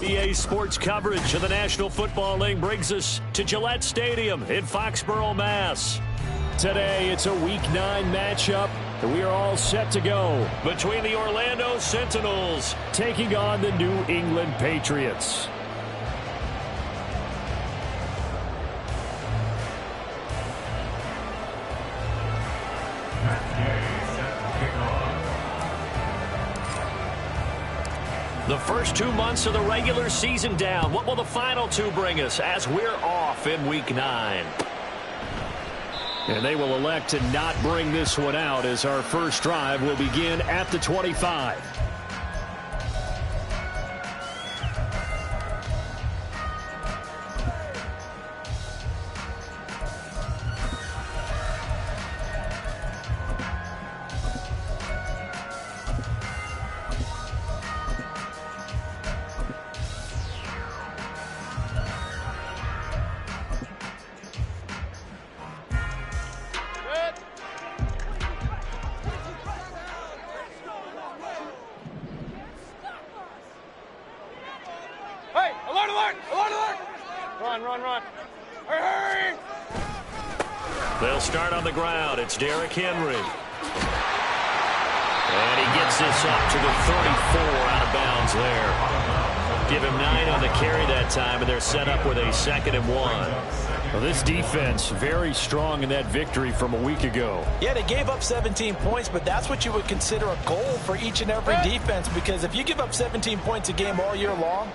EA Sports coverage of the National Football League brings us to Gillette Stadium in Foxborough, Mass. Today, it's a Week 9 matchup, and we are all set to go between the Orlando Sentinels taking on the New England Patriots. The first 2 months of the regular season down. What will the final 2 bring us as we're off in Week 9? And they will elect to not bring this one out as our first drive will begin at the 25. They'll start on the ground. It's Derrick Henry. And he gets this up to the 34 out of bounds there. Give him 9 on the carry that time, and they're set up with a 2nd and 1. Well, this defense very strong in that victory from a week ago. Yeah, they gave up 17 points, but that's what you would consider a goal for each and every defense, because if you give up 17 points a game all year long,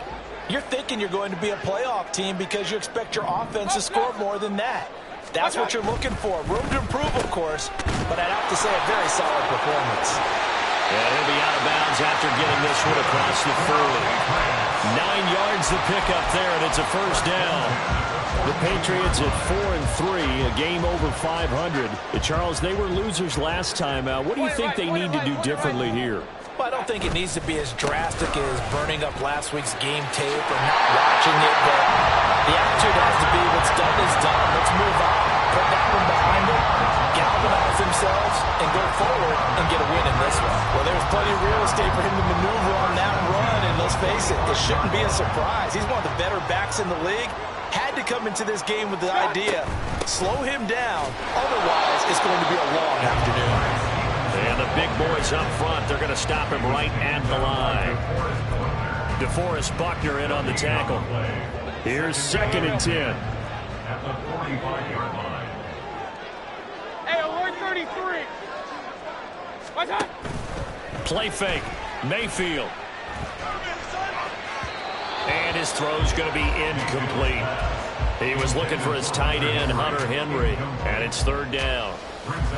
you're thinking you're going to be a playoff team because you expect your offense to score more than that. That's what you're looking for. Room to improve, of course, but I'd have to say a very solid performance. Yeah, he'll be out of bounds after getting this one across the 40. 9 yards to pick up there, and it's a first down. The Patriots at 4-3, a game over 500. Charles, they were losers last time out. What do you think they need to do differently here? Well, I don't think it needs to be as drastic as burning up last week's game tape or not watching it, but the attitude has to be what's done is done. Let's move on, put that one behind them, galvanize themselves, and go forward and get a win in this one. Well, there's plenty of real estate for him to maneuver on that run, and let's face it, it shouldn't be a surprise. He's one of the better backs in the league. Had to come into this game with the idea, slow him down, otherwise it's going to be a long afternoon. And the big boys up front, they're going to stop him right at the line. DeForest Buckner in on the tackle. Here's 2nd and 10. At the 45-yard line. Hey, 133. What's that? Play fake. Mayfield. And his throw's going to be incomplete. He was looking for his tight end, Hunter Henry, and it's 3rd down.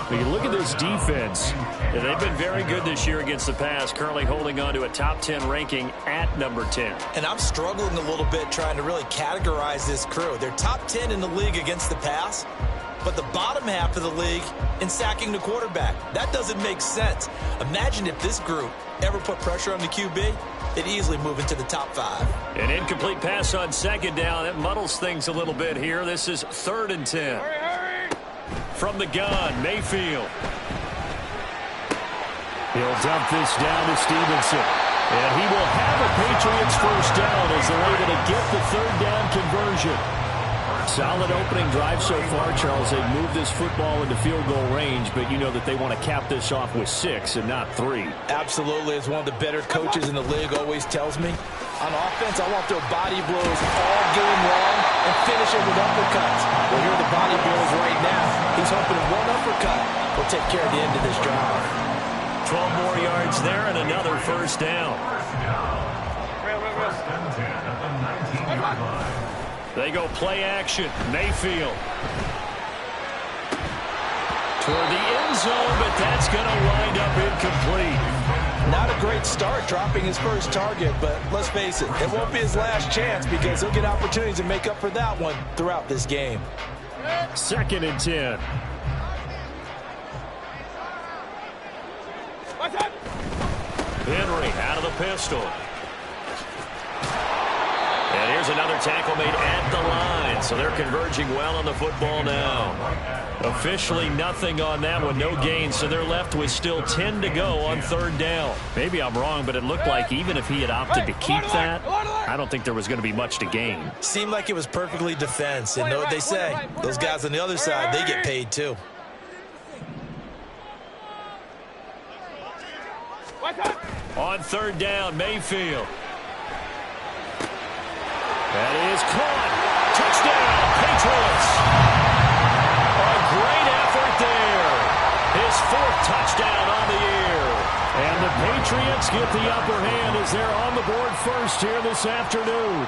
When you look at this defense, they've been very good this year against the pass, currently holding on to a top 10 ranking at number 10. And I'm struggling a little bit trying to really categorize this crew. They're top 10 in the league against the pass, but the bottom half of the league in sacking the quarterback. That doesn't make sense. Imagine if this group ever put pressure on the QB, they'd easily move into the top 5. An incomplete pass on 2nd down. That muddles things a little bit here. This is 3rd and 10. From the gun, Mayfield. He'll dump this down to Stevenson. And he will have a Patriots first down as they're able to get the 3rd down conversion. Solid opening drive so far, Charles. They've moved this football into field goal range, but you know that they want to cap this off with 6 and not 3. Absolutely. As one of the better coaches in the league always tells me, on offense, I want their body blows all game long and finish it with uppercuts. Well, here are the body blows right now. He's hoping one uppercut will take care of the end of this drive. 12 more yards there and another first down. They go play action. Mayfield. Toward the end zone, but that's going to wind up incomplete. Not a great start dropping his first target, but let's face it, it won't be his last chance because he'll get opportunities to make up for that one throughout this game. 2nd and 10. Henry out of the pistol. And here's There's another tackle made at the line, so they're converging well on the football now. Officially nothing on that one, no gain, so they're left with still 10 to go on third down. Maybe I'm wrong, but it looked like even if he had opted to keep that, I don't think there was going to be much to gain. Seemed like it was perfectly defense, and know what they say. Those guys on the other side, they get paid too. On third down, Mayfield. That is caught. Touchdown, Patriots. A great effort there. His fourth touchdown on the year. And the Patriots get the upper hand as they're on the board first here this afternoon.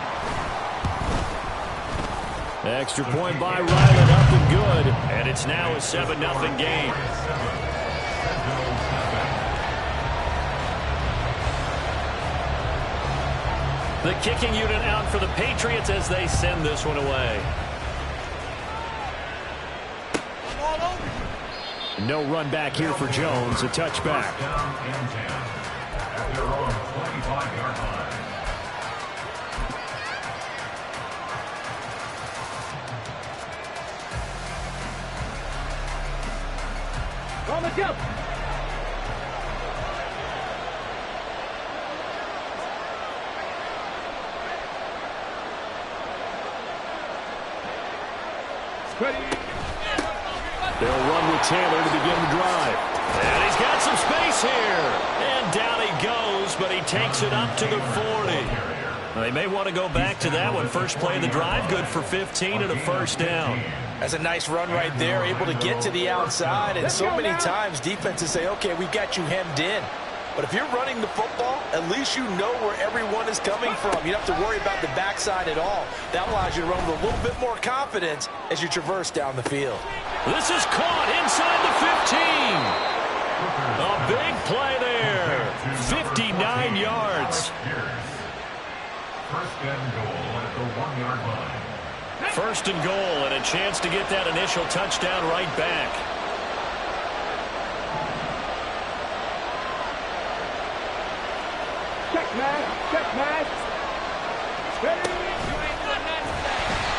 Extra point by Ryland, up and good. And it's now a 7-0 game. The kicking unit out for the Patriots as they send this one away. No run back here for Jones, a touchback. On the jump. They'll run with Taylor to begin the drive. And he's got some space here. And down he goes, but he takes it up to the 40. They may want to go back to that one. First play of the drive, good for 15 and a first down. That's a nice run right there, able to get to the outside. And so many times defenses say, okay, we've got you hemmed in. But if you're running the football, at least you know where everyone is coming from. You don't have to worry about the backside at all. That allows you to run with a little bit more confidence as you traverse down the field. This is caught inside the 15. A big play there. 59 yards. First and goal at the 1-yard line. First and goal, and a chance to get that initial touchdown right back. Check match.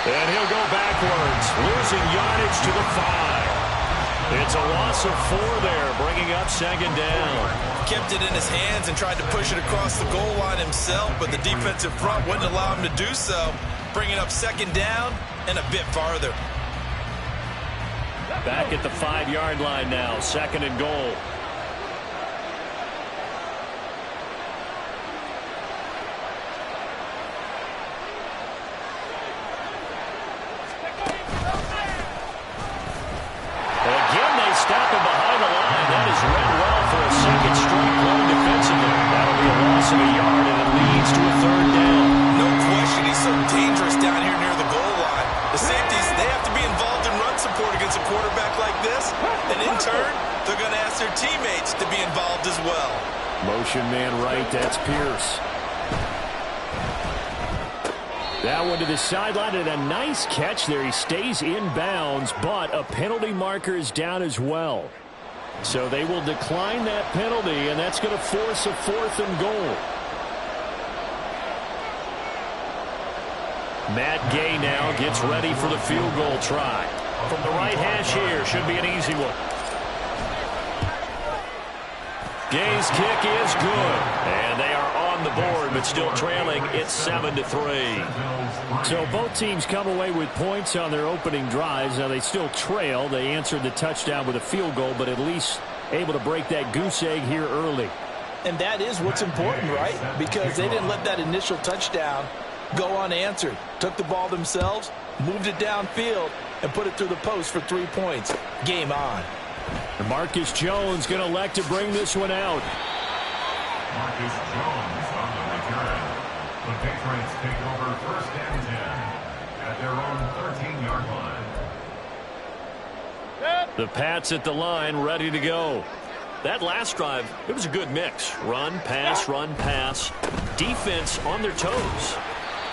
And he'll go backwards, losing yardage to the 5. It's a loss of 4 there, bringing up second down. Kept it in his hands and tried to push it across the goal line himself, but the defensive front wouldn't allow him to do so, bringing up second down and a bit farther. Back at the 5-yard line now, second and goal. Again, they stop him behind the line. That is read well for a second straight play defensively. That'll be a loss of a yard, and it leads to a third down. No question, he's so dangerous down here near the goal line. The safeties, they have to be involved in run support against a quarterback like this. And in turn, they're going to ask their teammates to be involved as well. Motion man right, that's Pierce. That one to the sideline, and a nice catch there. He stays in bounds, but a penalty marker is down as well. So they will decline that penalty, and that's going to force a 4th and goal. Matt Gay now gets ready for the field goal try. From the right hash here, should be an easy one. Gay's kick is good, and they are on the board, but still trailing. It's 7-3. So both teams come away with points on their opening drives. Now they still trail. They answered the touchdown with a field goal, but at least able to break that goose egg here early. And that is what's important, right? Because they didn't let that initial touchdown go unanswered. Took the ball themselves, moved it downfield, and put it through the post for 3 points. Game on. And Marcus Jones going to elect to bring this one out. Marcus Jones on the return. The Patriots take over first and 10 at their own 13-yard line. The Pats at the line, ready to go. That last drive, it was a good mix. Run, pass, defense on their toes.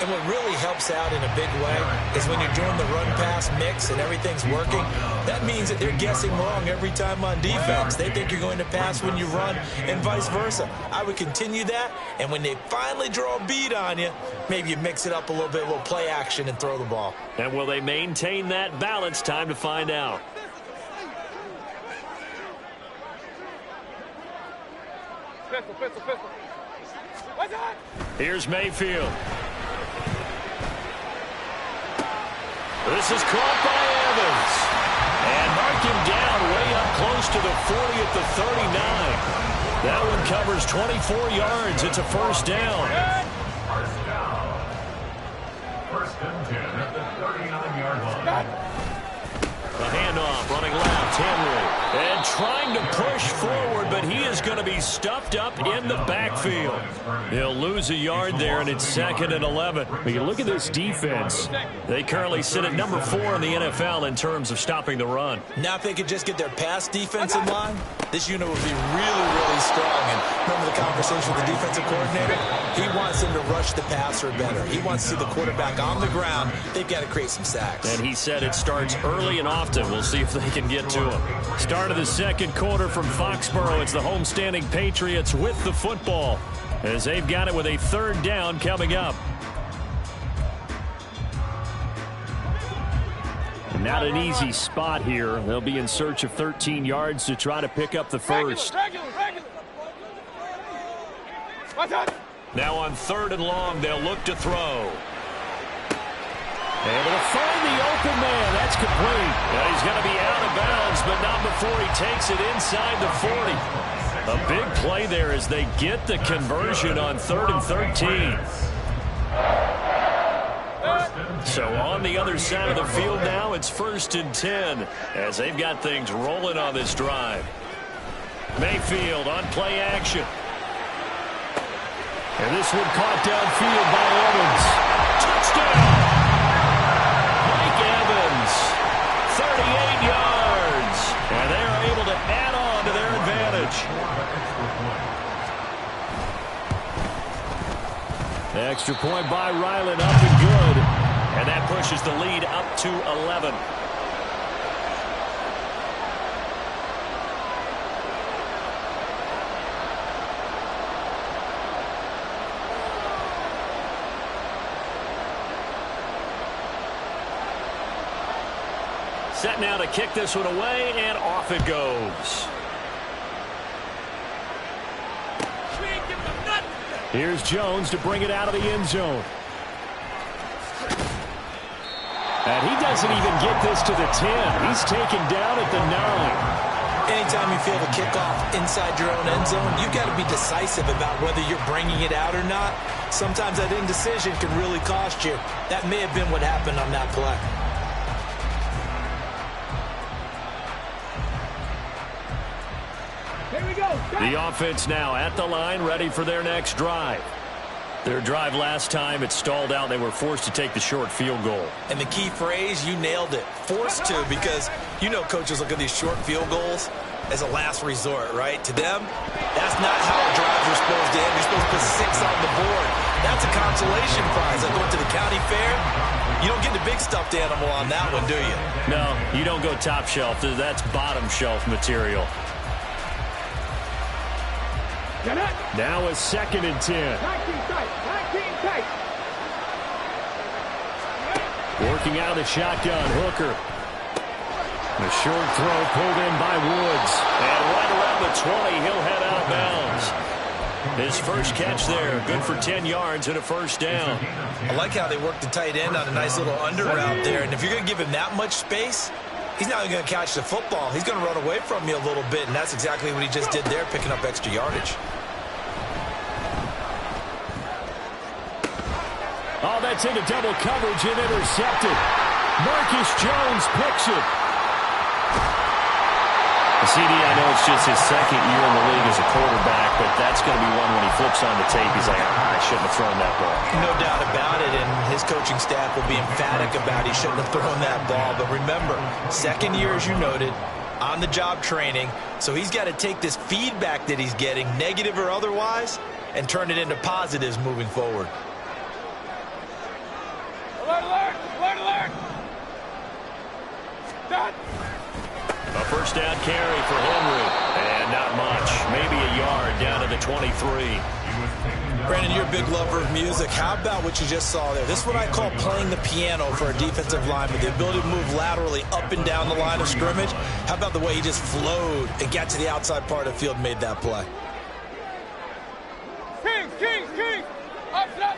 And what really helps out in a big way is when you're doing the run-pass mix and everything's working, that means that they're guessing wrong every time on defense. They think you're going to pass when you run and vice versa. I would continue that, and when they finally draw a beat on you, maybe you mix it up a little bit, a little play action, and throw the ball. And will they maintain that balance? Time to find out. Pistol. What's that? Here's Mayfield. This is caught by Evans. And mark him down way up close to the 40 at the 39. That one covers 24 yards. It's a first down. First down. First and 10 at the 39-yard line. The handoff, running left, Henry. And trying to push forward, but he is going to be stuffed up in the backfield. He'll lose a yard there, and it's 2nd and 11. But you look at this defense. They currently sit at number 4 in the NFL in terms of stopping the run. Now if they could just get their pass defense in line, this unit would be really, really strong. And remember the conversation with the defensive coordinator? He wants them to rush the passer better. He wants to see the quarterback on the ground. They've got to create some sacks. And he said it starts early and often. We'll see if they can get to him. Start of the second quarter from Foxborough. It's the homestanding Patriots with the football as they've got it with a third down coming up. Not an easy spot here. They'll be in search of 13 yards to try to pick up the first. Regular. What's that? Now on 3rd and long, they'll look to throw. Able to find the open man. That's complete. Now he's going to be out of bounds, but not before he takes it inside the 40. A big play there as they get the conversion on 3rd and 13. So on the other side of the field now, it's 1st and 10 as they've got things rolling on this drive. Mayfield on play action. And this one caught downfield by Evans. Touchdown! Mike Evans, 38 yards. And they are able to add on to their advantage. The extra point by Ryland up and good. And that pushes the lead up to 11. Set now to kick this one away, and off it goes. Here's Jones to bring it out of the end zone. And he doesn't even get this to the 10. He's taken down at the 9. Anytime you feel the kickoff inside your own end zone, you've got to be decisive about whether you're bringing it out or not. Sometimes that indecision can really cost you. That may have been what happened on that play. The offense now at the line, ready for their next drive. Their drive last time, it stalled out. They were forced to take the short field goal. And the key phrase, you nailed it. Forced to, because you know coaches look at these short field goals as a last resort, right? To them, that's not how drives are supposed to end. You're supposed to put 6 on the board. That's a consolation prize. Like going to the county fair, you don't get the big stuffed animal on that one, do you? No, you don't go top shelf. That's bottom shelf material. Now a 2nd and 10. 19 tight. Working out of the shotgun, Hooker. The short throw pulled in by Woods. And right around the 20, he'll head out of bounds. His first catch there, good for 10 yards and a first down. I like how they worked the tight end on a nice little under route there. And if you're going to give him that much space, he's not going to catch the football. He's going to run away from you a little bit, and that's exactly what he just did there, picking up extra yardage. Oh, that's into double coverage and intercepted. Marcus Jones picks it. CD, I know it's just his 2nd year in the league as a quarterback, but that's going to be one when he flips on the tape. He's like, I shouldn't have thrown that ball. No doubt about it, and his coaching staff will be emphatic about he shouldn't have thrown that ball. But remember, 2nd year, as you noted, on-the-job training, so he's got to take this feedback that he's getting, negative or otherwise, and turn it into positives moving forward. first down carry for Henry. And not much. Maybe a yard down to the 23. Brandon, you're a big lover of music. How about what you just saw there? This is what I call playing the piano for a defensive lineman. The ability to move laterally up and down the line of scrimmage. How about the way he just flowed and got to the outside part of the field and made that play? Kings! Up, up!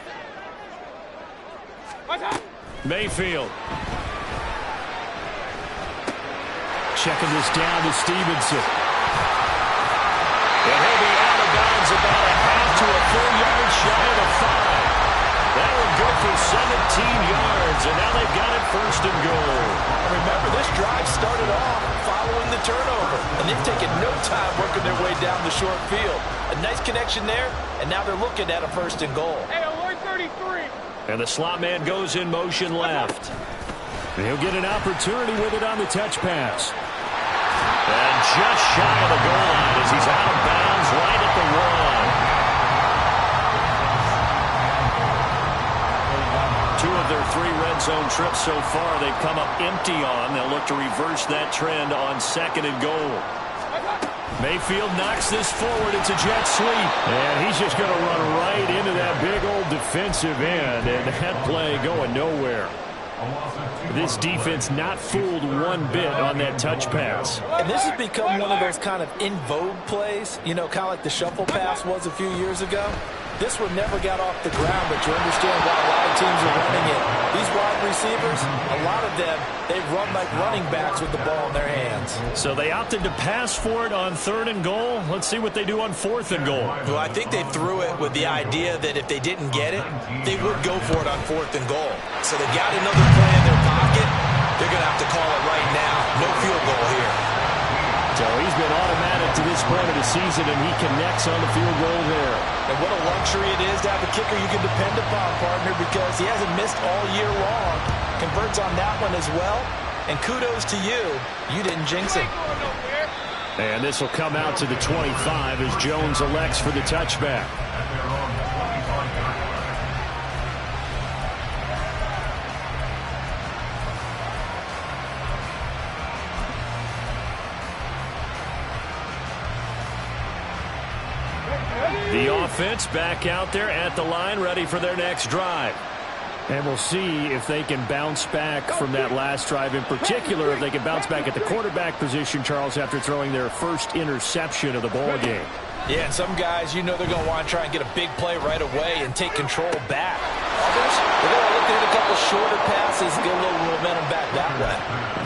What's up? Mayfield. Checking this down to Stevenson. And he'll be out of bounds about a half to a full yard shy of the 5. That will go for 17 yards, and now they've got it first and goal. Remember, this drive started off following the turnover, and they've taken no time working their way down the short field. A nice connection there, and now they're looking at a first and goal. Hey, alert 33. And the slot man goes in motion left. And he'll get an opportunity with it on the touch pass. And just shy of the goal line as he's out of bounds right at the 1. 2 of their 3 red zone trips so far they've come up empty on. They'll look to reverse that trend on second and goal. Mayfield knocks this forward. It's a jet sweep. And he's just going to run right into that big old defensive end. And that play going nowhere. This defense not fooled one bit on that touch pass. And this has become one of those kind of in vogue plays, you know, kind of like the shuffle pass was a few years ago. This one never got off the ground, but you understand why a lot of teams are running it. These wide receivers, a lot of them, they run like running backs with the ball in their hands. So they opted to pass for it on 3rd and goal. Let's see what they do on 4th and goal. Well, I think they threw it with the idea that if they didn't get it, they would go for it on 4th and goal. So they got another play in their pocket. They're going to have to call it right now. No field goal here. So he's been automatic to this point of the season, and he connects on the field goal there. And what a luxury it is to have a kicker you can depend upon, partner, because he hasn't missed all year long. Converts on that one as well. And kudos to you. You didn't jinx it. And this will come out to the 25 as Jones elects for the touchback. The offense back out there at the line, ready for their next drive. And we'll see if they can bounce back from that last drive. In particular, if they can bounce back at the quarterback position, Charles, after throwing their first interception of the ball game. Yeah, and some guys, you know they're going to want to try and get a big play right away and take control back. Others, they're going to look to hit a couple shorter passes, get a little momentum back that way.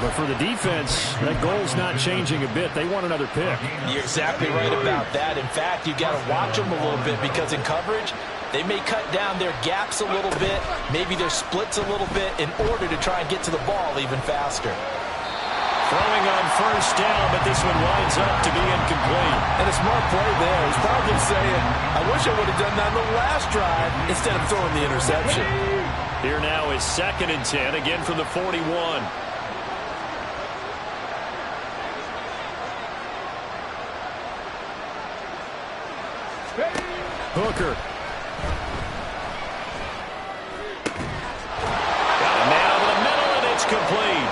But for the defense, that goal's not changing a bit. They want another pick. You're exactly right about that. In fact, you got to watch them a little bit because in coverage, they may cut down their gaps a little bit, maybe their splits a little bit in order to try and get to the ball even faster. Throwing on first down, but this one winds up to be incomplete. And a smart play there. He's probably saying, I wish I would have done that on the last drive instead of throwing the interception. Here now is 2nd and 10, again from the 41. Hooker. Got a man over the middle, and it's complete.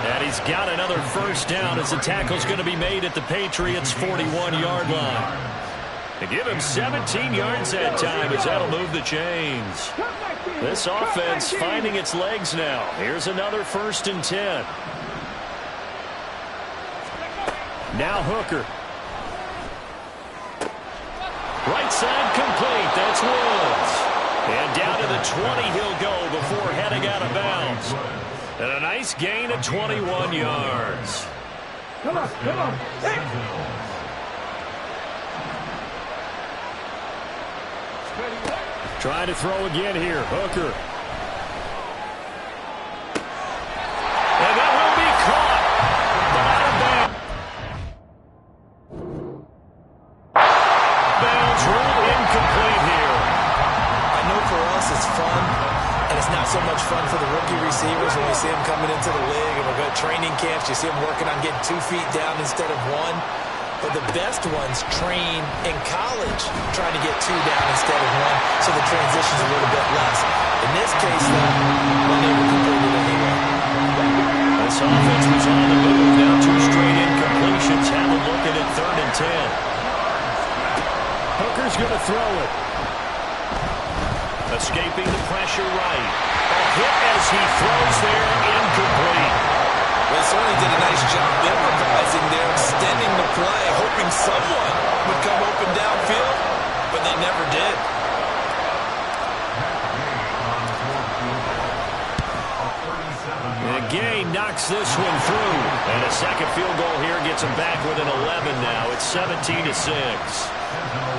And he's got another first down as the tackle's going to be made at the Patriots' 41-yard line. They give him 17 yards that time as that'll move the chains. This offense finding its legs now. Here's another 1st and 10. Now Hooker. Right side complete. That's Woods. And down to the 20 he'll go before heading out of bounds. And a nice gain of 21 yards. Come on. Hey. Trying to throw again here. Hooker. And that will be caught. But out of bounds. Bounds ruled incomplete here. I know for us it's fun, and it's not so much fun for the rookie receivers when we see them coming into the league and we go to training camps. You see them working on getting 2 feet down instead of 1. But the best ones train in college trying to get 2 down instead of 1, so the transition's a little bit less. In this case, though, when they were completed anyway. This offense was on the move. Now 2 straight incompletions. Have them looking at 3rd and 10. Hooker's going to throw it. Escaping the pressure right. A hit as he throws there, incomplete. Well, Sony did a nice job improvising there, extending the play, hoping someone would come open downfield, but they never did. And Gay knocks this one through. And a second field goal here gets him back with an 11 now. It's 17-6.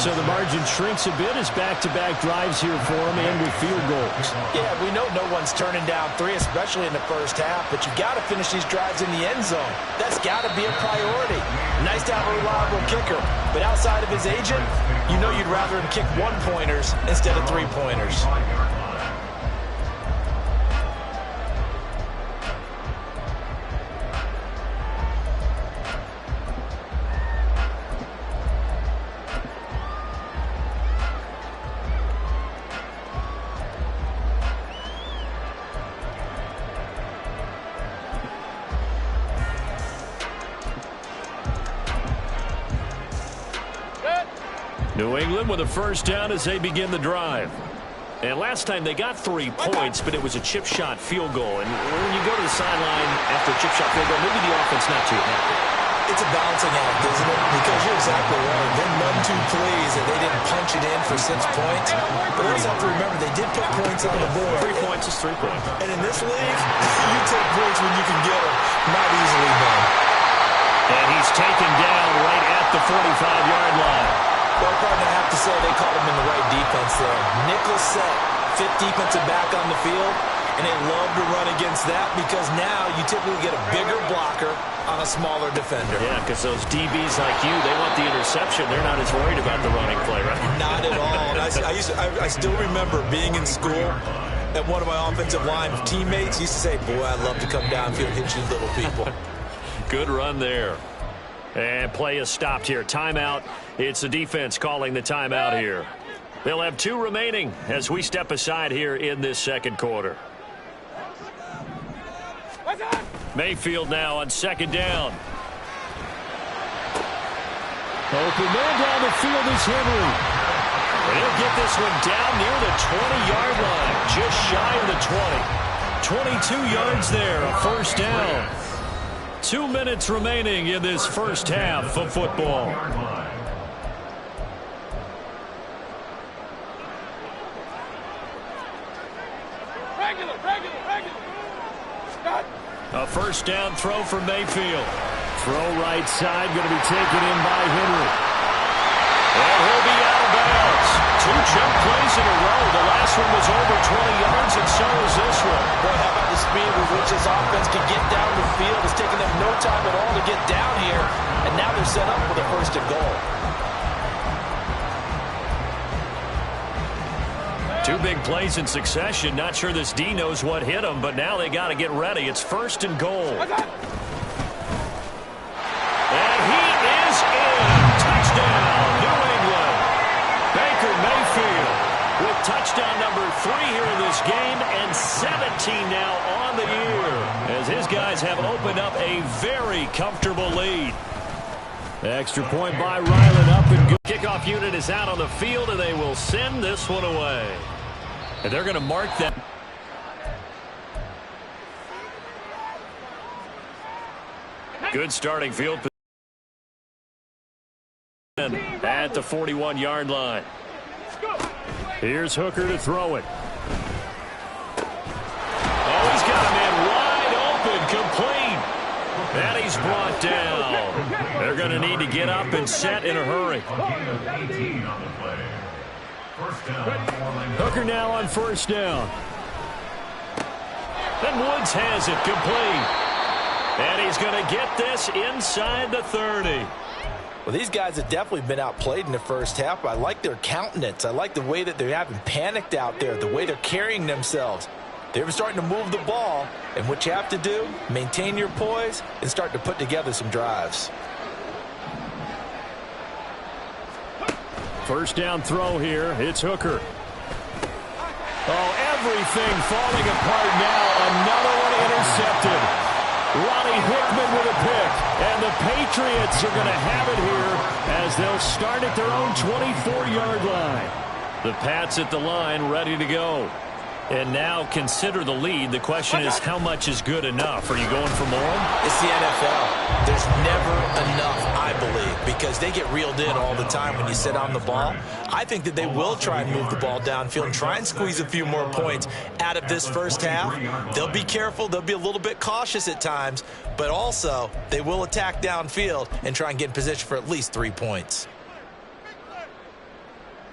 So the margin shrinks a bit as back-to-back drives here for him and with field goals. Yeah, we know no one's turning down 3, especially in the first half, but you got to finish these drives in the end zone. That's got to be a priority. Nice to have a reliable kicker, but outside of his agent, you know you'd rather him kick 1-pointers instead of 3-pointers. New England with a first down as they begin the drive. And last time they got 3 points, but it was a chip shot field goal. And when you go to the sideline after a chip shot field goal, maybe the offense not too happy. It's a balancing act, isn't it? Because you're exactly right. They're none too pleased that they didn't punch it in for 6 points. But you also have to remember, they did put points on the board. 3 points is 3 points. And in this league, you take points when you can get them. Not easily done. And he's taken down right at the 45-yard line. Well, partner, I have to say they caught him in the right defense there. Nickel set, 5th defensive back on the field, and they love to run against that because now you typically get a bigger blocker on a smaller defender. Yeah, because those DBs like you, they want the interception. They're not as worried about the running play, right? Not at all. And I still remember being in school, and one of my offensive line teammates used to say, boy, I'd love to come downfield and hit you little people. Good run there. And play is stopped here. Timeout. It's the defense calling the timeout here. They'll have 2 remaining as we step aside here in this second quarter. Mayfield now on 2nd down. Open man down the field is Henry. And he'll get this one down near the 20-yard line. Just shy of the 20. 22 yards there. A first down. 2 minutes remaining in this first half of football. Regular. A first down throw for Mayfield. Throw right side, going to be taken in by Henry. And he'll be out of bounds. 2 jump plays in a row. The last one was over 20 yards, and so is this one. Boy, how about the speed with which this offense can get down the field? It's taken them no time at all to get down here, and now they're set up for the 1st and goal. 2 big plays in succession. Not sure this D knows what hit him, but now they got to get ready. It's 1st and goal. And he is in. Touchdown, New England. Baker Mayfield with touchdown number 3 here in this game and 17 now on the year as his guys have opened up a very comfortable lead. Extra point by Ryland up and good. Kickoff unit is out on the field, and they will send this one away. And they're going to mark that. Good starting field position at the 41-yard line. Here's Hooker to throw it. Oh, he's got a man wide open, complete. And he's brought down. They're going to need to get up and set in a hurry. Hooker now on 1st down. And Woods has it complete. And he's going to get this inside the 30. Well, these guys have definitely been outplayed in the first half, but I like their countenance. I like the way that they haven't panicked out there, the way they're carrying themselves. They're starting to move the ball, and what you have to do, maintain your poise and start to put together some drives. First down throw here. It's Hooker. Oh, everything falling apart now. Another one intercepted. Ronnie Hickman with a pick. And the Patriots are going to have it here as they'll start at their own 24-yard line. The Pats at the line, ready to go. And now consider the lead. The question is, how much is good enough? Are you going for more? It's the NFL. There's never enough, I believe, because they get reeled in all the time when you sit on the ball. I think that they will try and move the ball downfield and try and squeeze a few more points out of this first half. They'll be careful. They'll be a little bit cautious at times, but also they will attack downfield and try and get in position for at least 3 points.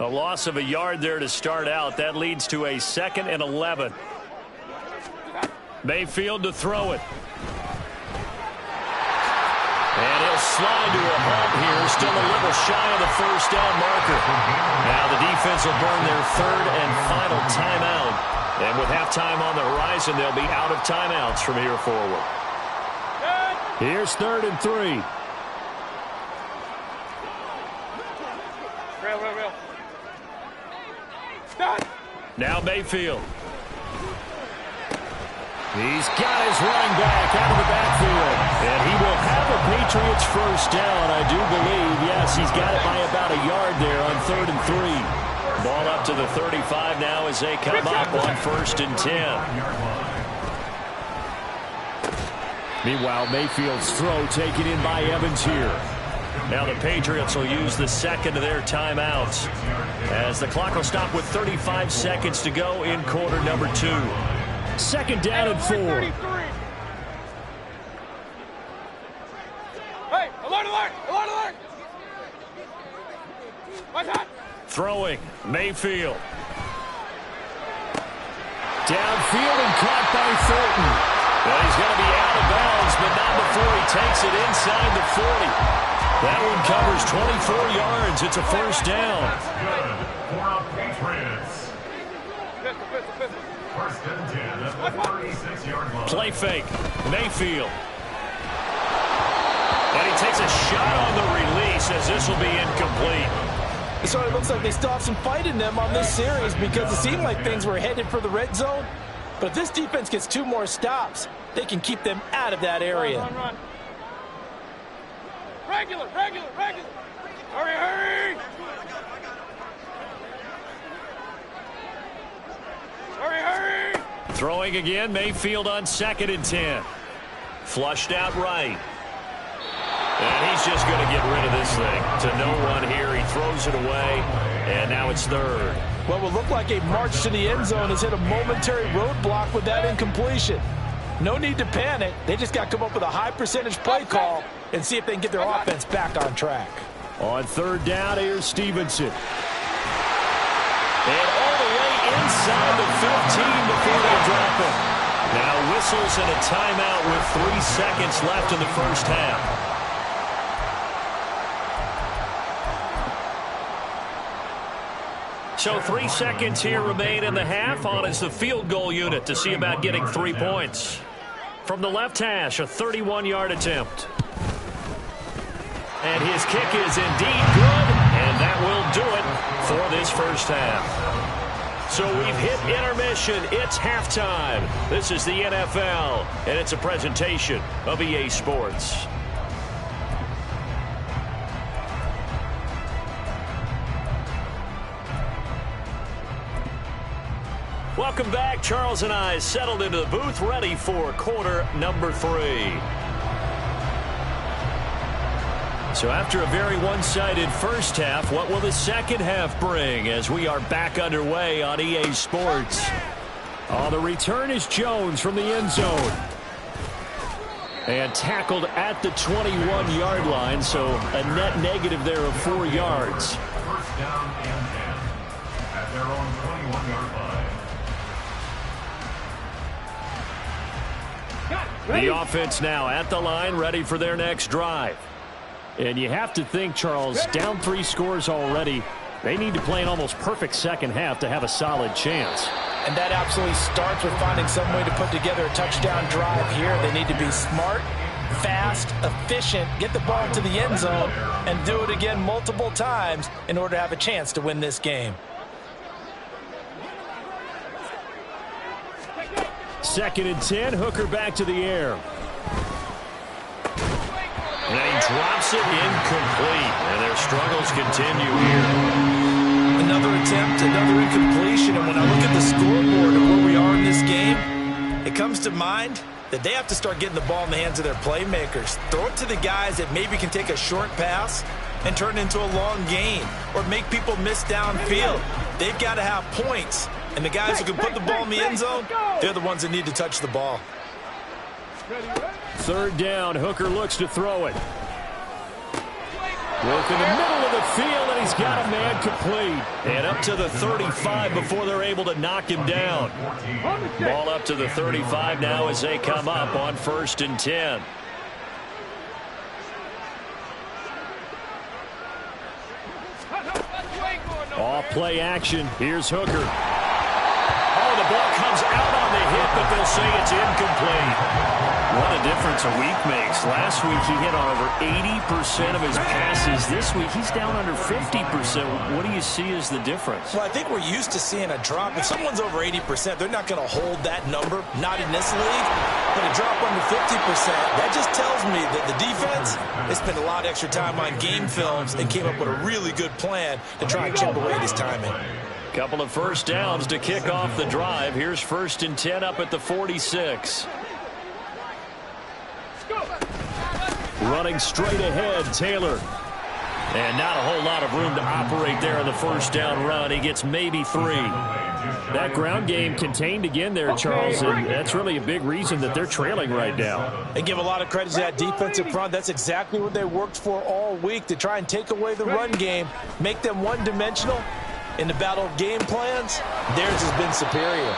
A loss of a yard there to start out. That leads to a 2nd and 11. Mayfield to throw it. And he'll slide to a halt here. Still a little shy of the first down marker. Now the defense will burn their 3rd and final timeout. And with halftime on the horizon, they'll be out of timeouts from here forward. Here's 3rd and 3. Real. Now Mayfield. He's got his running back out of the backfield. And he will have a Patriots first down, I do believe. Yes, he's got it by about a yard there on 3rd and 3. Ball up to the 35 now as they come up on 1st and 10. Meanwhile, Mayfield's throw taken in by Evans here. Now the Patriots will use the 2nd of their timeouts as the clock will stop with 35 seconds to go in quarter number 2. 2nd down and 4. Hey, alert! What's that? Throwing, Mayfield. Downfield and caught by Thornton. Well, he's going to be out of bounds, but not before he takes it inside the 40. That one covers 24 yards. It's a first down. Good for the Patriots. First and 10 at the 36-yard line. Play fake. Mayfield. And he takes a shot on the release as this will be incomplete. It sort of looks like they still have some fight in them on this series because it seemed like things were headed for the red zone. But if this defense gets 2 more stops, they can keep them out of that area. Run. Regular. Hurry. Throwing again, Mayfield on 2nd and 10. Flushed out right. And he's just going to get rid of this thing. To no one here. He throws it away. And now it's 3rd. What will look like a march to the end zone has hit a momentary roadblock with that incompletion. No need to panic. They just got to come up with a high percentage play call and see if they can get their offense back on track. On 3rd down, here's Stevenson. And all the way inside the 15 before they drop it. Now whistles and a timeout with 3 seconds left in the first half. So 3 seconds here remain in the half. On is the field goal unit to see about getting 3 points. From the left hash, a 31-yard attempt. And his kick is indeed good, and that will do it for this first half. So we've hit intermission. It's halftime. This is the NFL, and it's a presentation of EA Sports. Welcome back. Charles and I settled into the booth, ready for quarter number 3. So after a very one-sided first half, what will the second half bring as we are back underway on EA Sports? On the return is Jones from the end zone. And tackled at the 21-yard line, so a net negative there of 4 yards. First down and 10 at their own 21-yard line. The offense now at the line, ready for their next drive. And you have to think, Charles, down 3 scores already. They need to play an almost perfect second half to have a solid chance. And that absolutely starts with finding some way to put together a touchdown drive here. They need to be smart, fast, efficient, get the ball to the end zone, and do it again multiple times in order to have a chance to win this game. Second and 10, Hooker back to the air. And he drops it incomplete. And their struggles continue here. Another attempt, another incompletion. And when I look at the scoreboard and where we are in this game, it comes to mind that they have to start getting the ball in the hands of their playmakers. Throw it to the guys that maybe can take a short pass and turn it into a long gain or make people miss downfield. They've got to have points. And the guys who can put the ball in the end zone, they're the ones that need to touch the ball. Third down, Hooker looks to throw it. Work in the middle of the field, and he's got a man complete. And up to the 35 before they're able to knock him down. Ball up to the 35 now as they come up on 1st and 10. Off play action. Here's Hooker. Oh, the ball comes out on the hit, but they'll say it's incomplete. What a difference a week makes. Last week he hit on over 80% of his passes. This week he's down under 50%. What do you see as the difference? Well, I think we're used to seeing a drop. If someone's over 80%, they're not going to hold that number, not in this league. But a drop under 50%, that just tells me that the defense, they spent a lot of extra time on game films and came up with a really good plan to try and chip away at his timing. Couple of first downs to kick off the drive. Here's 1st and 10 up at the 46. Running straight ahead, Taylor. And not a whole lot of room to operate there on the first down run. He gets maybe 3. That ground game contained again there, Charles, and that's really a big reason that they're trailing right now. And give a lot of credit to that defensive front. That's exactly what they worked for all week, to try and take away the run game, make them one-dimensional. In the battle of game plans, theirs has been superior.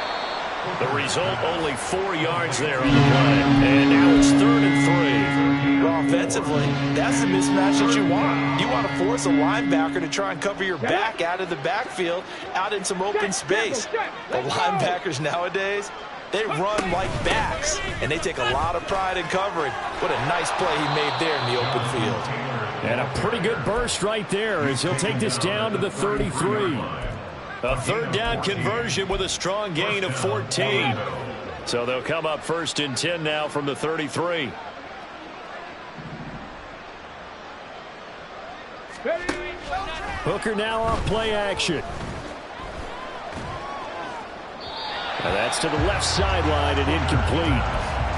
The result, only 4 yards there on the play. And now it's 3rd and 3. Well, offensively, that's the mismatch that you want. You want to force a linebacker to try and cover your back out of the backfield, out in some open space. The linebackers nowadays, they run like backs, and they take a lot of pride in covering. What a nice play he made there in the open field. And a pretty good burst right there as he'll take this down to the 33. A 3rd down conversion with a strong gain of 14. So they'll come up 1st and 10 now from the 33. Hooker now off play action. And that's to the left sideline and incomplete.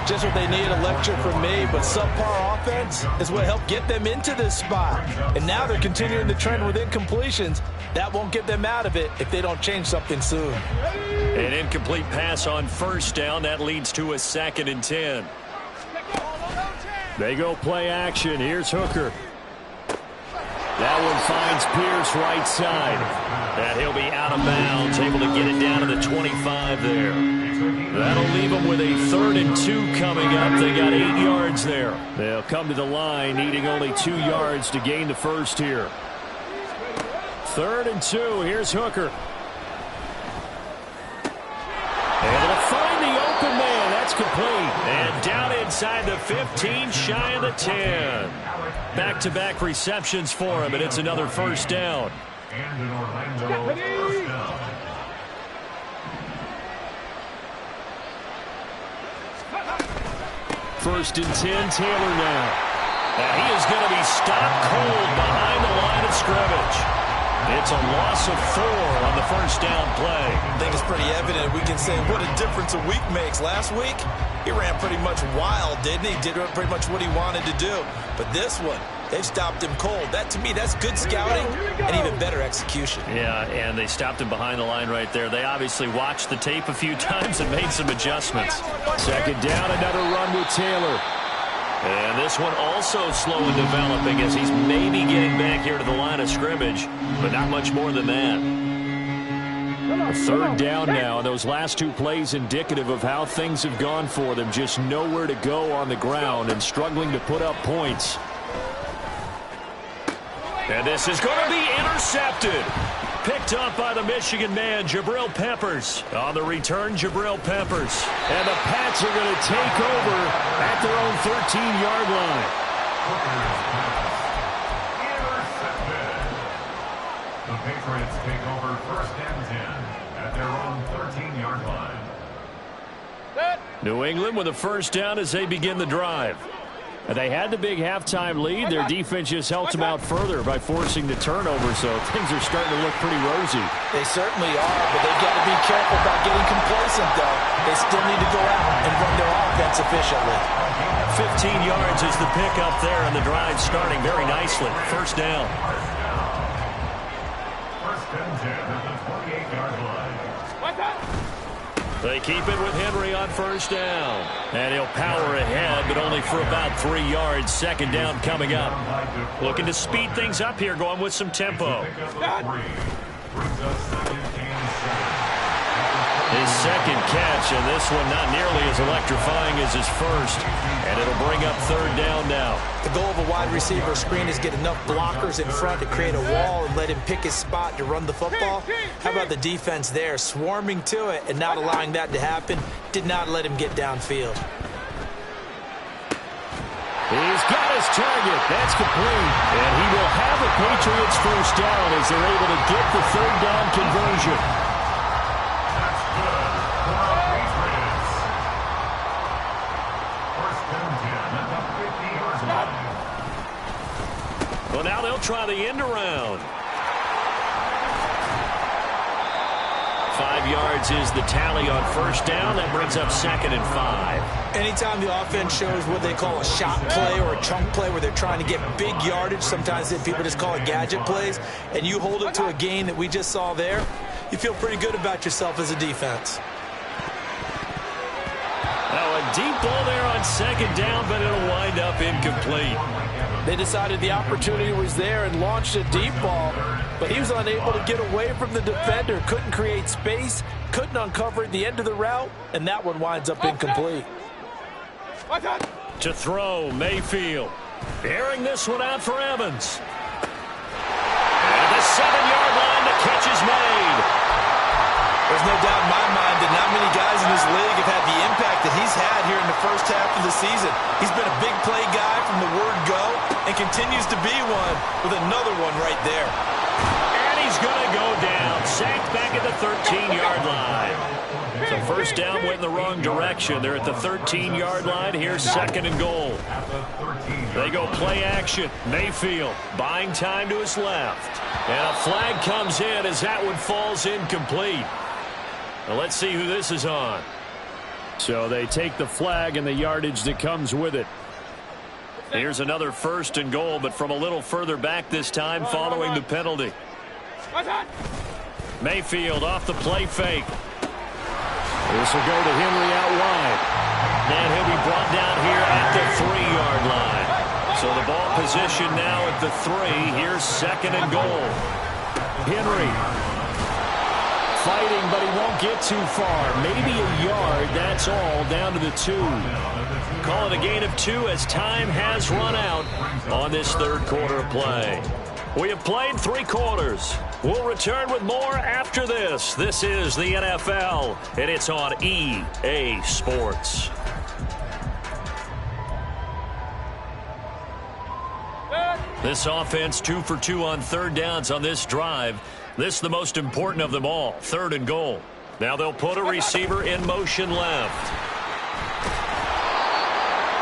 Just what they need, a lecture from me, but subpar offense is what helped get them into this spot. And now they're continuing the trend with incompletions. That won't get them out of it if they don't change something soon. An incomplete pass on 1st down. That leads to a 2nd and 10. They go play action. Here's Hooker. That one finds Pierce right side. And he'll be out of bounds, able to get it down to the 25 there. That'll leave them with a 3rd and 2 coming up. They got 8 yards there. They'll come to the line, needing only 2 yards to gain the first here. 3rd and 2. Here's Hooker. And they'll find the open man. That's complete. And down inside the 15, shy of the 10. Back-to-back receptions for him, and it's another 1st down. And an Orlando 1st down. First and 10, Taylor now. And he is going to be stopped cold behind the line of scrimmage. It's a loss of 4 on the 1st down play. I think it's pretty evident. We can say what a difference a week makes. Last week, he ran pretty much wild, didn't he? Did pretty much what he wanted to do. But this one, they've stopped him cold. That, to me, that's good scouting and even better execution. Yeah, and they stopped him behind the line right there. They obviously watched the tape a few times and made some adjustments. 2nd down, another run with Taylor. And this one also slow in developing as he's maybe getting back here to the line of scrimmage, but not much more than that. A 3rd down now, and those last 2 plays indicative of how things have gone for them. Just nowhere to go on the ground and struggling to put up points. And this is going to be intercepted. Picked up by the Michigan man, Jabril Peppers. On the return, Jabril Peppers. And the Pats are going to take over at their own 13-yard line. Intercepted. The Patriots take over 1st and 10 at their own 13-yard line. New England with a 1st down as they begin the drive. They had the big halftime lead. Their defense just helped them out further by forcing the turnover, so things are starting to look pretty rosy. They certainly are, but they've got to be careful about getting complacent, though. They still need to go out and run their offense efficiently. 15 yards is the pickup there, and the drive starting very nicely. First down. First and 10 at the 28-yard line. They keep it with Henry on first down. And he'll power ahead, but only for about 3 yards. Second down coming up. Looking to speed things up here, going with some tempo. His second catch, and this one not nearly as electrifying as his first. And it'll bring up third down now. The goal of a wide receiver screen is get enough blockers in front to create a wall and let him pick his spot to run the football. How about the defense there, swarming to it and not allowing that to happen? Did not let him get downfield. He's got his target. That's complete. And he will have the Patriots first down as they're able to get the third down conversion. Well, now they'll try the end around. 5 yards is the tally on first down. That brings up second and 5. Anytime the offense shows what they call a shot play or a chunk play where they're trying to get big yardage, sometimes people just call it gadget plays, and you hold it to a gain that we just saw there, you feel pretty good about yourself as a defense. Now a deep ball there on second down, but it'll wind up incomplete. They decided the opportunity was there and launched a deep ball, but he was unable to get away from the defender, couldn't create space, couldn't uncover at the end of the route, and that one winds up incomplete. To throw, Mayfield. Airing this one out for Evans. At the 7-yard line, the catch is made. There's no doubt in my mind that not many guys in this league have had the impact that he's had here in the first half of the season. He's been a big play guy from the word go and continues to be one with another one right there. And he's going to go down. Sacked back at the 13-yard line. So first down went in the wrong direction. They're at the 13-yard line. Here's second and goal. They go play action. Mayfield buying time to his left. And a flag comes in as that one falls incomplete. Now let's see who this is on. So they take the flag and the yardage that comes with it. Here's another first and goal, but from a little further back this time following the penalty. Mayfield off the play fake. This will go to Henry out wide. And he'll be brought down here at the 3-yard line. So the ball position now at the 3. Here's second and goal. Henry fighting, but he won't get too far. Maybe a yard, that's all, down to the 2. Call it a gain of 2 as time has run out on this third quarter of play. We have played 3 quarters. We'll return with more after this. This is the NFL, and it's on EA Sports. This offense 2 for 2 on third downs on this drive. This the most important of them all, third and goal. Now they'll put a receiver in motion left.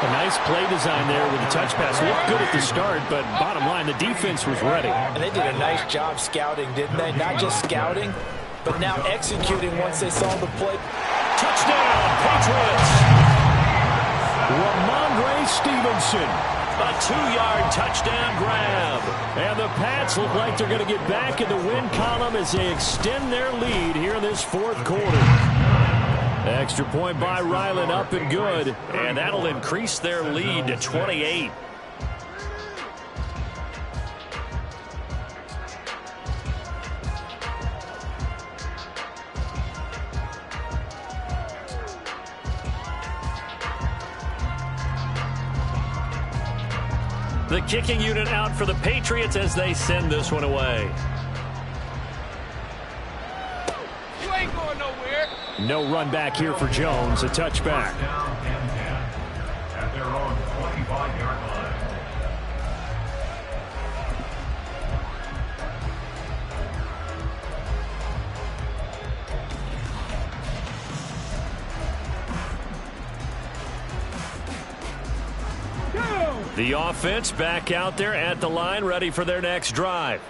A nice play design there with the touch pass. Looked good at the start, but bottom line, the defense was ready. And they did a nice job scouting, didn't they? Not just scouting, but now executing once they saw the play. Touchdown, Patriots! Ramondre Stevenson. A 2-yard touchdown grab. And the Pats look like they're going to get back in the win column as they extend their lead here in this fourth quarter. Extra point by Ryland, up and good. And that'll increase their lead to 28. The kicking unit out for the Patriots as they send this one away. You ain't going nowhere. No run back here for Jones. A touchback. Down and 10 at their own 25-yard line. The offense back out there at the line, ready for their next drive.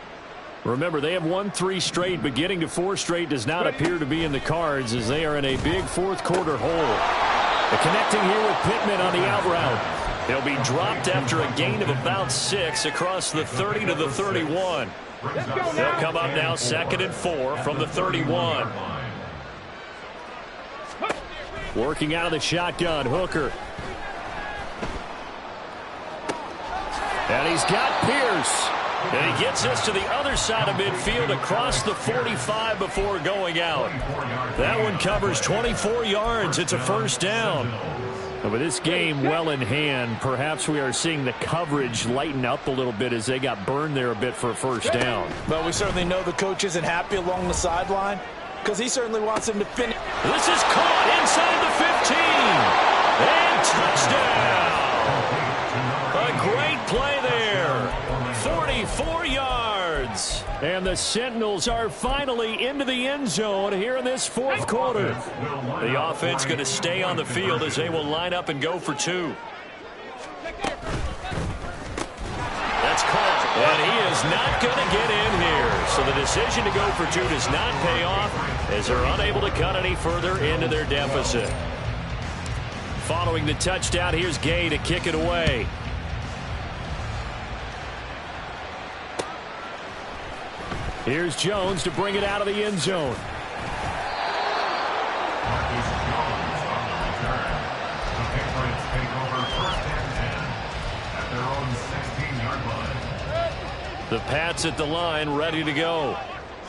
Remember, they have won 3 straight, but getting to 4 straight does not appear to be in the cards as they are in a big fourth-quarter hole. They're connecting here with Pittman on the out route. They'll be dropped after a gain of about 6 across the 30 to the 31. They'll come up now 2nd and 4 from the 31. Working out of the shotgun, Hooker. And he's got Pierce. And he gets this to the other side of midfield across the 45 before going out. That one covers 24 yards. It's a first down. And with this game well in hand, perhaps we are seeing the coverage lighten up a little bit as they got burned there a bit for a first down. Well, we certainly know the coach isn't happy along the sideline because he certainly wants him to finish. This is caught inside the 15. And touchdown. A great play there. 44 yards. And the Sentinels are finally into the end zone here in this fourth quarter. The offense going to stay on the field as they will line up and go for 2. That's caught. And he is not going to get in here. So the decision to go for 2 does not pay off as they're unable to cut any further into their deficit. Following the touchdown, here's Gay to kick it away. Here's Jones to bring it out of the end zone. Marcus Jones on the return. The Patriots take over 1st and 10 at their own 16-yard line. The Pats at the line, ready to go.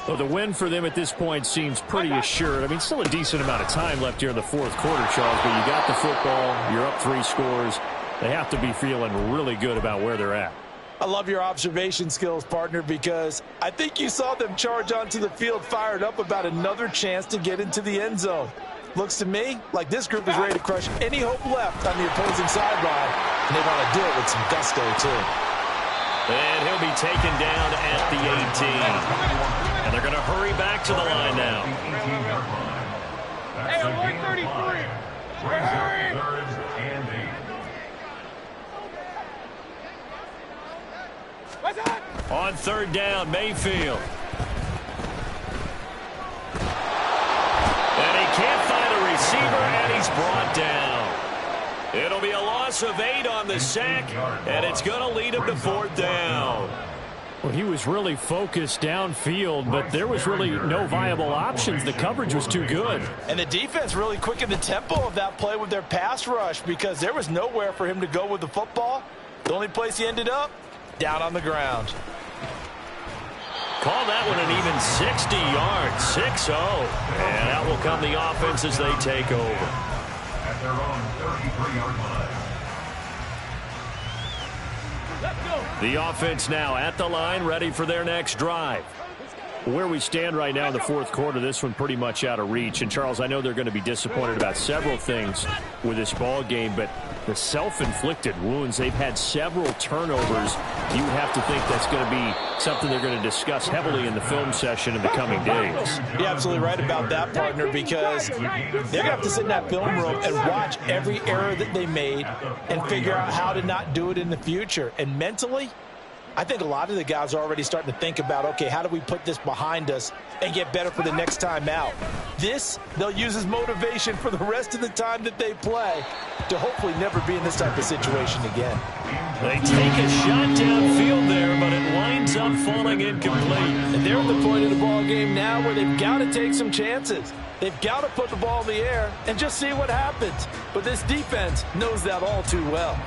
Well, the win for them at this point seems pretty assured. I mean, still a decent amount of time left here in the fourth quarter, Charles, but you got the football, you're up 3 scores. They have to be feeling really good about where they're at. I love your observation skills, partner, because I think you saw them charge onto the field fired up about another chance to get into the end zone. Looks to me like this group is ready to crush any hope left on the opposing sideline, and they want to do it with some gusto, too. And he'll be taken down at the 18. And they're going to hurry back to the line now. Hey, 133. Hurry! 3rd and 8. On 3rd down, Mayfield. And he can't find a receiver, and he's brought down. It'll be a loss of 8 on the sack, and it's going to lead him to 4th down. Well, he was really focused downfield, but there was really no viable options. The coverage was too good. And the defense really quickened the tempo of that play with their pass rush because there was nowhere for him to go with the football. The only place he ended up, down on the ground. Call that one an even 60 yards, 6-0. And out will come the offense as they take over. At their own 33-yard line. The offense now at the line, ready for their next drive. Where we stand right now in the fourth quarter, this one pretty much out of reach. And, Charles, I know they're going to be disappointed about several things with this ball game, but the self-inflicted wounds, they've had several turnovers. You have to think that's going to be something they're going to discuss heavily in the film session in the coming days. You're absolutely right about that, partner, because they're going to have to sit in that film room and watch every error that they made and figure out how to not do it in the future. And mentally, I think a lot of the guys are already starting to think about, okay, how do we put this behind us and get better for the next time out? This, they'll use as motivation for the rest of the time that they play to hopefully never be in this type of situation again. They take a shot downfield there, but it winds up falling incomplete. And they're at the point of the ball game now where they've got to take some chances. They've got to put the ball in the air and just see what happens. But this defense knows that all too well.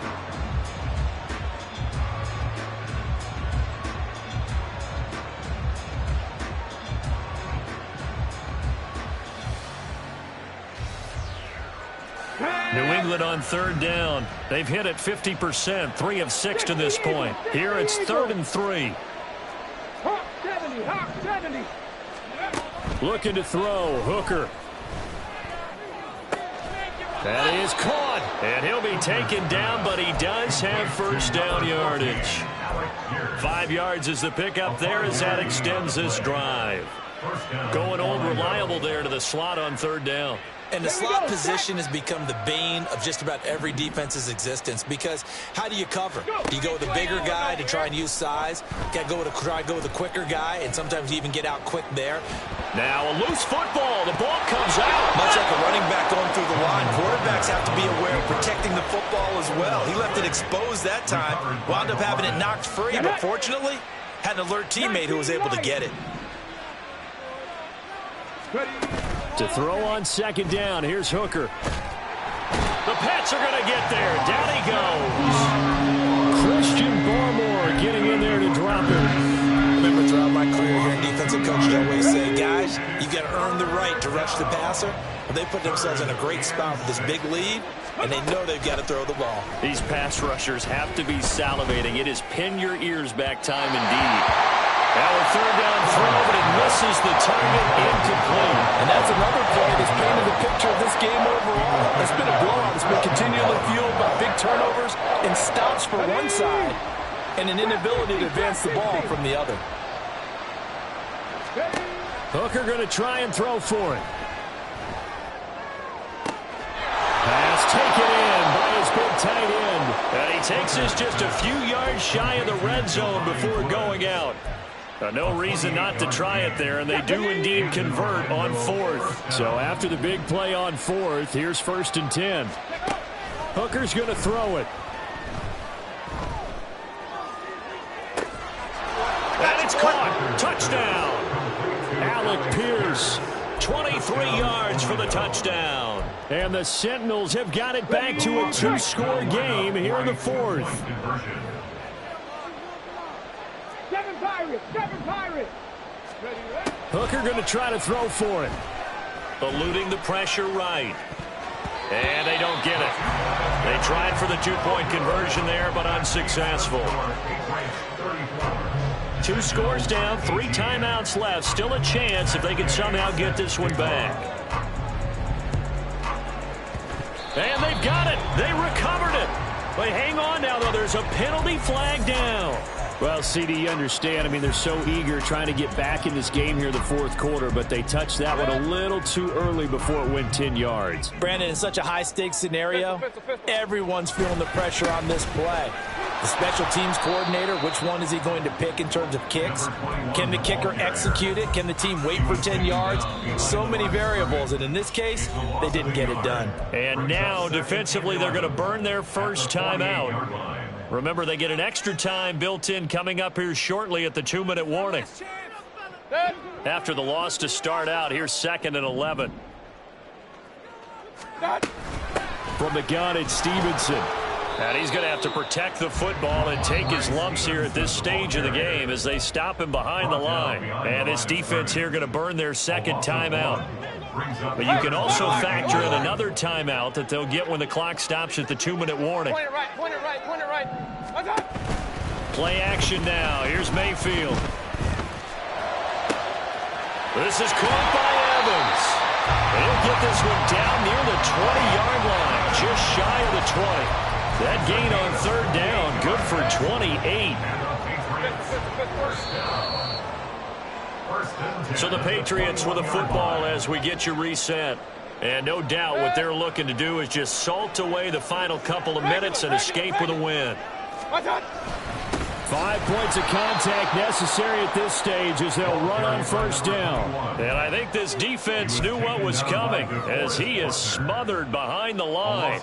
New England on 3rd down. They've hit it 50%, 3 of 6 to this point. Here it's 3rd and 3. Hawk 70, Hawk 70. Looking to throw, Hooker. That is caught, and he'll be taken down, but he does have first down yardage. 5 yards is the pickup there as that extends this drive. Going old reliable there to the slot on 3rd down. And the slot position has become the bane of just about every defense's existence, because how do you cover? Do you go with a bigger guy to try and use size? Got to try to go with a quicker guy, and sometimes you even get out quick there. Now a loose football. The ball comes out. Much like a running back going through the line, quarterbacks have to be aware of protecting the football as well. He left it exposed that time, wound up having it knocked free, but fortunately, had an alert teammate who was able to get it. To throw on second down, here's Hooker. The Pats are going to get there. Down he goes. Christian Barmore getting in there to drop it. Remember, throughout my career here, defensive coaches always say, guys, you got to earn the right to rush the passer. But they put themselves in a great spot with this big lead, and they know they've got to throw the ball. These pass rushers have to be salivating. It is pin your ears back time indeed. Now a third down throw, but it misses the target, incomplete. And that's another play that's painted the picture of this game overall. It's been a blowout. It's been continually fueled by big turnovers and stops for one side and an inability to advance the ball from the other. Hooker going to try and throw for it. Pass taken in by his big tight end. And he takes us just a few yards shy of the red zone before going out. No reason not to try it there, and they do indeed convert on fourth. So after the big play on fourth, here's 1st and 10. Hooker's going to throw it. And it's caught. Touchdown. Alec Pierce, 23 yards for the touchdown. And the Sentinels have got it back to a 2-score game here in the fourth. Seven Pirates. Hooker going to try to throw for it. Eluding the pressure right. And they don't get it. They tried for the 2-point conversion there, but unsuccessful. 2 scores down, 3 timeouts left. Still a chance if they can somehow get this one back. And they've got it. They recovered it. But hang on now, though. There's a penalty flag down. Well, CD, you understand. I mean, they're so eager trying to get back in this game here in the fourth quarter, but they touched that one a little too early before it went 10 yards. Brandon, in such a high-stakes scenario, everyone's feeling the pressure on this play. The special teams coordinator, which one is he going to pick in terms of kicks? Can the kicker execute it? Can the team wait for 10 yards? So many variables, and in this case, they didn't get it done. And now, defensively, they're going to burn their first time out. Remember, they get an extra time built in coming up here shortly at the 2-minute warning. After the loss to start out, here's 2nd and 11. From the gun, it's Stevenson. And he's going to have to protect the football and take his lumps here at this stage of the game as they stop him behind the line. And this defense here going to burn their second timeout. But you can also factor in another timeout that they'll get when the clock stops at the 2-minute warning. Point it right. Play action now. Here's Mayfield. This is caught by Evans. He'll get this one down near the 20-yard line, just shy of the 20. That gain on third down, good for 28. So the Patriots with a football as we get you reset. And no doubt what they're looking to do is just salt away the final couple of minutes and escape with a win. 5 points of contact necessary at this stage as they'll run on first down. And I think this defense knew what was coming as he is smothered behind the line.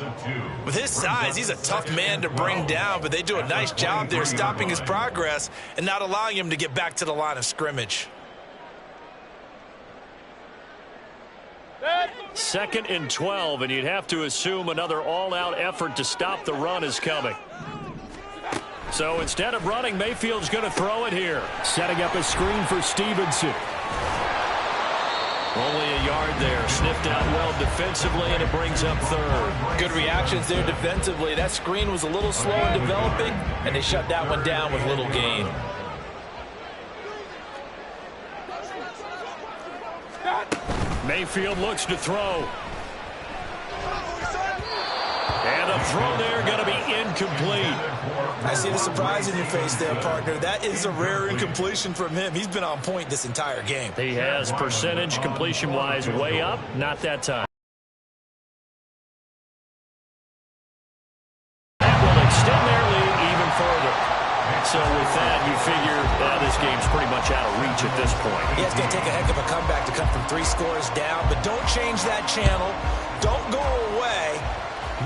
With his size, he's a tough man to bring down, but they do a nice job there stopping his progress and not allowing him to get back to the line of scrimmage. 2nd and 12, and you'd have to assume another all-out effort to stop the run is coming. So instead of running, Mayfield's going to throw it here. Setting up a screen for Stevenson. Only a yard there. Sniffed out well defensively, and it brings up third. Good reactions there defensively. That screen was a little slow in developing, and they shut that one down with little gain. Mayfield looks to throw. And a throw there going to be incomplete. I see the surprise in your face there, partner. That is a rare incompletion from him. He's been on point this entire game. He has percentage completion-wise way up. Not that time. advantage at this point. Yeah, it's going to take a heck of a comeback to come from 3 scores down, but don't change that channel. Don't go away.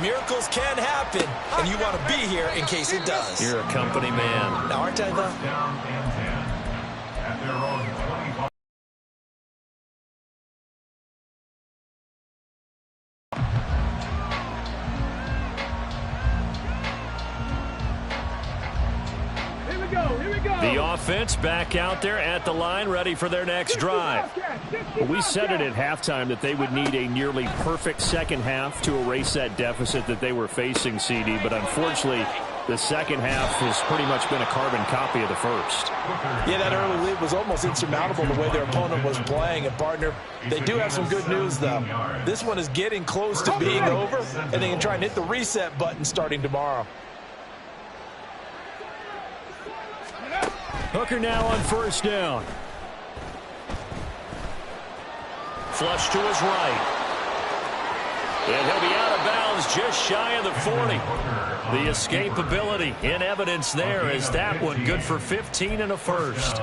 Miracles can happen, and you want to be here in case it does. You're a company man. Now, aren't I, though? Down and 10 at their own 25. Here we go. The offense back out there at the line, ready for their next drive. We said it at halftime that they would need a nearly perfect second half to erase that deficit that they were facing, CD, but unfortunately, the second half has pretty much been a carbon copy of the first. Yeah, that early lead was almost insurmountable the way their opponent was playing. And, partner, they do have some good news, though. This one is getting close to being over, and they can try and hit the reset button starting tomorrow. Hooker now on first down. Flush to his right. And he'll be out of bounds just shy of the 40. The escapability in evidence there as that one good for 15 and a first.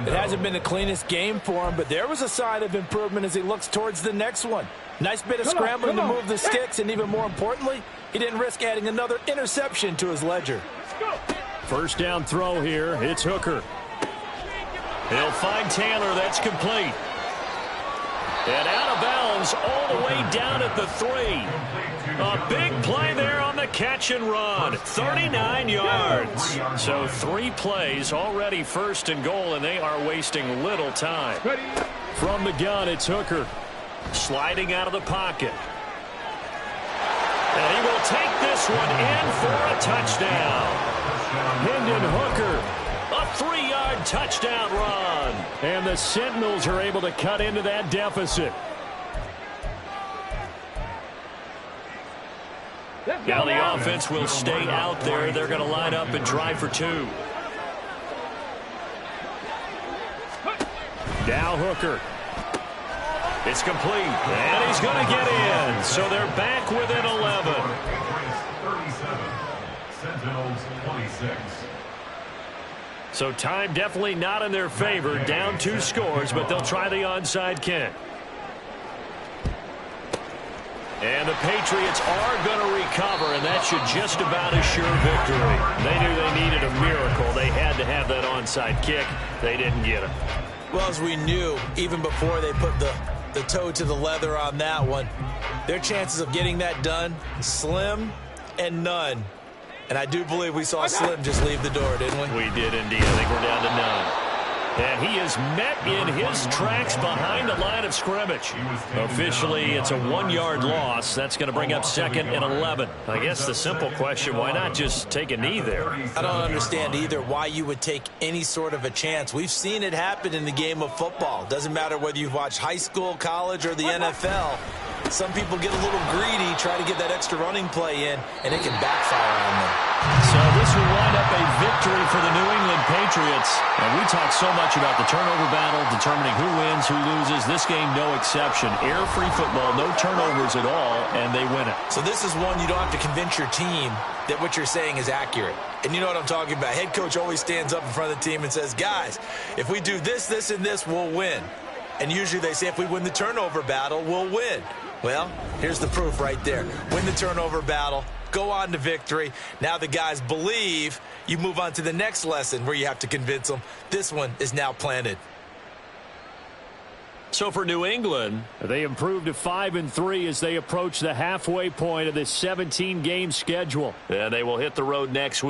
It hasn't been the cleanest game for him, but there was a sign of improvement as he looks towards the next one. Nice bit of scrambling to move the sticks, and even more importantly, he didn't risk adding another interception to his ledger. First down throw here. It's Hooker. He'll find Taylor. That's complete. And out of bounds all the way down at the 3. A big play there on the catch and run. 39 yards. So 3 plays already first and goal, and they are wasting little time. From the gun, it's Hooker. Sliding out of the pocket. And he will take this one in for a touchdown. Hendon Hooker, a 3-yard touchdown run. And the Sentinels are able to cut into that deficit. Now the offense will stay out there. They're going to line up and try for 2. Now Hooker. It's complete, and he's going to get in. So they're back within 11. Patriots 37, Sentinels 26. So time definitely not in their favor. Down 2 scores, but they'll try the onside kick. And the Patriots are going to recover, and that should just about assure victory. They knew they needed a miracle. They had to have that onside kick. They didn't get it. Well, as we knew, even before they put the toe to the leather on that one, their chances of getting that done, slim and none. And I do believe we saw Slim just leave the door, didn't we? We did indeed. I think we're down to none. And he is met in his tracks behind the line of scrimmage. Officially, it's a 1-yard loss. That's going to bring up 2nd and 11. I guess the simple question, why not just take a knee there? I don't understand either why you would take any sort of a chance. We've seen it happen in the game of football. Doesn't matter whether you've watched high school, college, or the NFL. Some people get a little greedy, try to get that extra running play in, and it can backfire on them. So this will wind up a victory for the New England Patriots. And we talk so much about the turnover battle, determining who wins, who loses. This game, no exception. Air-free football, no turnovers at all, and they win it. So this is one you don't have to convince your team that what you're saying is accurate. And you know what I'm talking about. Head coach always stands up in front of the team and says, guys, if we do this, this, and this, we'll win. And usually they say if we win the turnover battle, we'll win. Well, here's the proof right there. Win the turnover battle, go on to victory. Now the guys believe. You move on to the next lesson where you have to convince them. This one is now planted. So for New England, they improved to 5-3 as they approach the halfway point of this 17-game schedule. And they will hit the road next week.